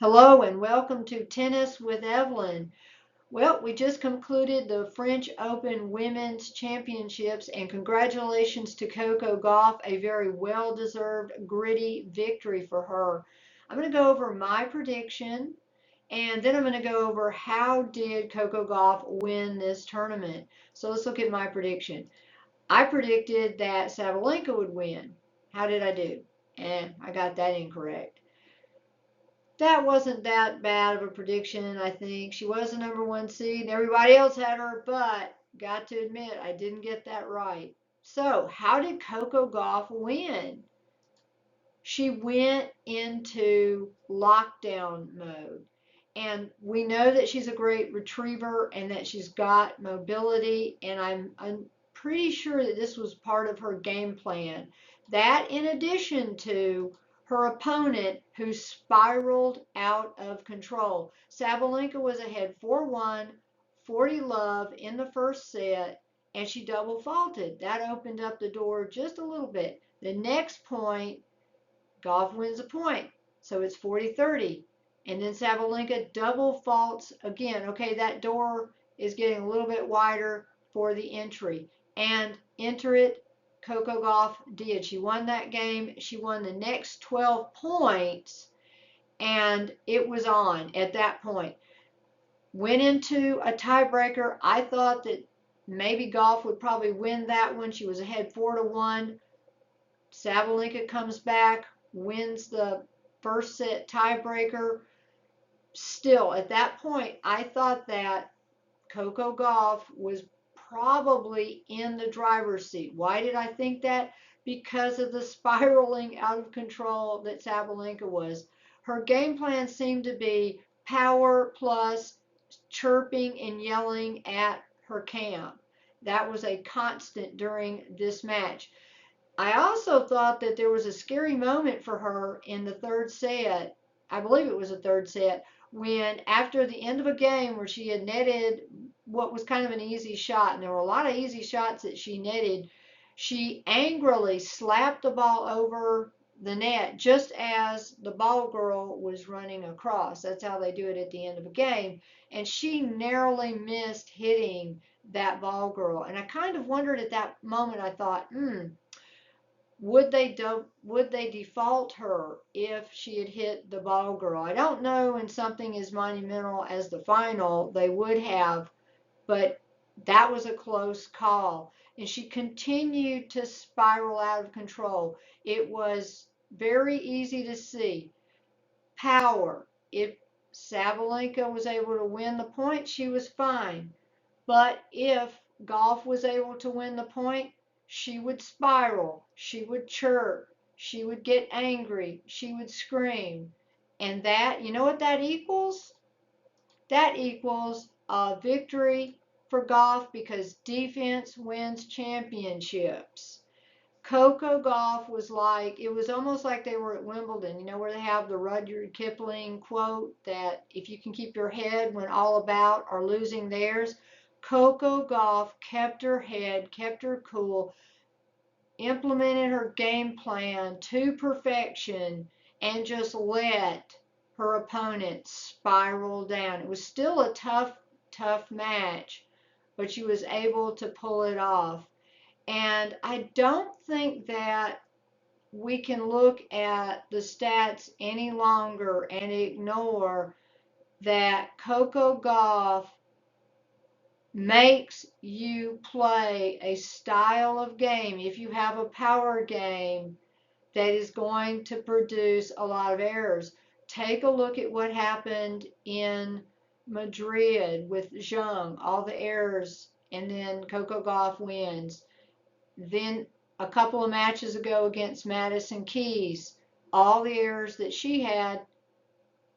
Hello and welcome to Tennis with Evelyn. Well, we just concluded the French Open Women's Championships, and congratulations to Coco Gauff, a very well-deserved, gritty victory for her. I'm going to go over my prediction, and then I'm going to go over how did Coco Gauff win this tournament. So let's look at my prediction. I predicted that Sabalenka would win. How did I do? And I got that incorrect. That wasn't that bad of a prediction, I think. She was the number one seed, and everybody else had her, but got to admit, I didn't get that right. So, how did Coco Gauff win? She went into lockdown mode. And we know that she's a great retriever and that she's got mobility. And I'm pretty sure that this was part of her game plan. That, in addition to her opponent who spiraled out of control. Sabalenka was ahead 4-1, 40 love in the first set, and she double faulted. That opened up the door just a little bit. The next point, Gauff wins a point. So it's 40-30. And then Sabalenka double faults again. Okay, that door is getting a little bit wider for the entry. And enter it, Coco Gauff did. She won that game. She won the next 12 points, and it was on at that point. Went into a tiebreaker. I thought that maybe Gauff would probably win that one. She was ahead 4-1. Sabalenka comes back, wins the first set tiebreaker. Still, at that point, I thought that Coco Gauff was probably in the driver's seat. Why did I think that? Because of the spiraling out of control that Sabalenka was. Her game plan seemed to be power plus chirping and yelling at her camp. That was a constant during this match. I also thought that there was a scary moment for her in the third set. I believe it was the third set, when after the end of a game where she had netted what was kind of an easy shot, and there were a lot of easy shots that she netted, she angrily slapped the ball over the net just as the ball girl was running across. That's how they do it at the end of a game. And she narrowly missed hitting that ball girl. And I kind of wondered at that moment, I thought, would they default her if she had hit the ball girl? I don't know, in something as monumental as the final they would have, but that was a close call. And she continued to spiral out of control. It was very easy to see. Power. If Sabalenka was able to win the point, she was fine. But if Gauff was able to win the point, she would spiral, she would chirp, she would get angry, she would scream. And that, you know what that equals? That equals a victory for Gauff, because defense wins championships. Coco Gauff was like, it was almost like they were at Wimbledon, where they have the Rudyard Kipling quote that if you can keep your head when all about are losing theirs. Coco Gauff kept her head, kept her cool, implemented her game plan to perfection, and just let her opponent spiral down. It was still a tough, tough match, but she was able to pull it off. And I don't think that we can look at the stats any longer and ignore that Coco Gauff makes you play a style of game, if you have a power game, that is going to produce a lot of errors. Take a look at what happened in Madrid with Zhang, all the errors, and then Coco Gauff wins. Then a couple of matches ago against Madison Keys, all the errors that she had,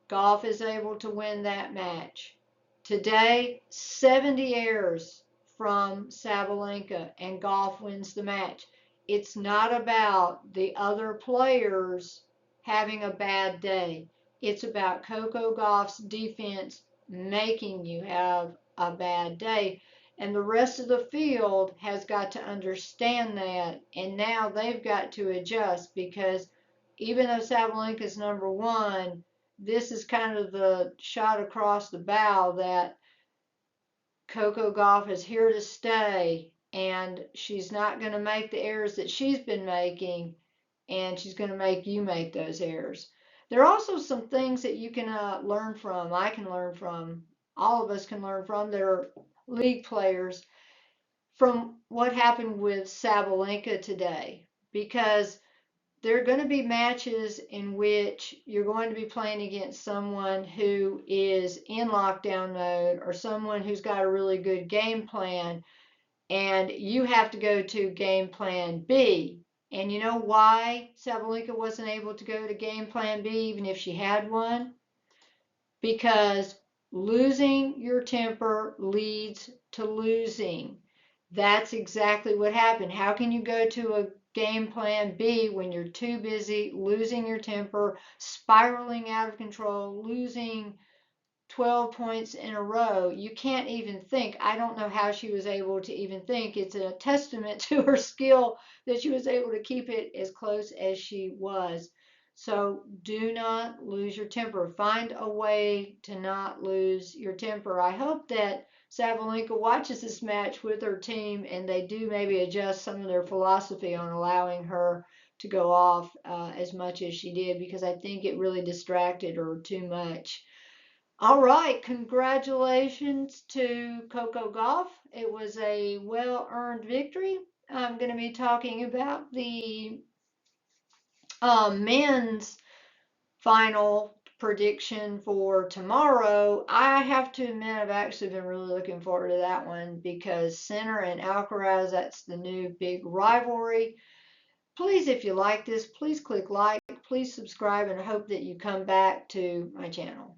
Gauff is able to win that match. Today, 70 errors from Sabalenka, and Gauff wins the match. It's not about the other players having a bad day. It's about Coco Gauff's defense making you have a bad day. And the rest of the field has got to understand that. And now they've got to adjust, because even though Sabalenka's number one, this is kind of the shot across the bow that Coco Gauff is here to stay, and she's not going to make the errors that she's been making, and she's going to make you make those errors. There are also some things that you can learn from, I can learn from, all of us can learn from, that are league players, from what happened with Sabalenka today, because there are going to be matches in which you're going to be playing against someone who is in lockdown mode or someone who's got a really good game plan, and you have to go to game plan B. And you know why Sabalenka wasn't able to go to game plan B even if she had one? Because losing your temper leads to losing. That's exactly what happened. How can you go to a game plan B when you're too busy losing your temper, spiraling out of control, losing 12 points in a row? You can't even think. I don't know how she was able to even think. It's a testament to her skill that she was able to keep it as close as she was. So do not lose your temper. Find a way to not lose your temper. I hope that Sabalenka watches this match with her team and they do maybe adjust some of their philosophy on allowing her to go off as much as she did, because I think it really distracted her too much. All right, congratulations to Coco Gauff. It was a well-earned victory. I'm going to be talking about the men's final prediction for tomorrow. I have to admit, I've actually been really looking forward to that one because Sinner and Alcaraz, that's the new big rivalry. Please, if you like this, please click like, please subscribe, and I hope that you come back to my channel.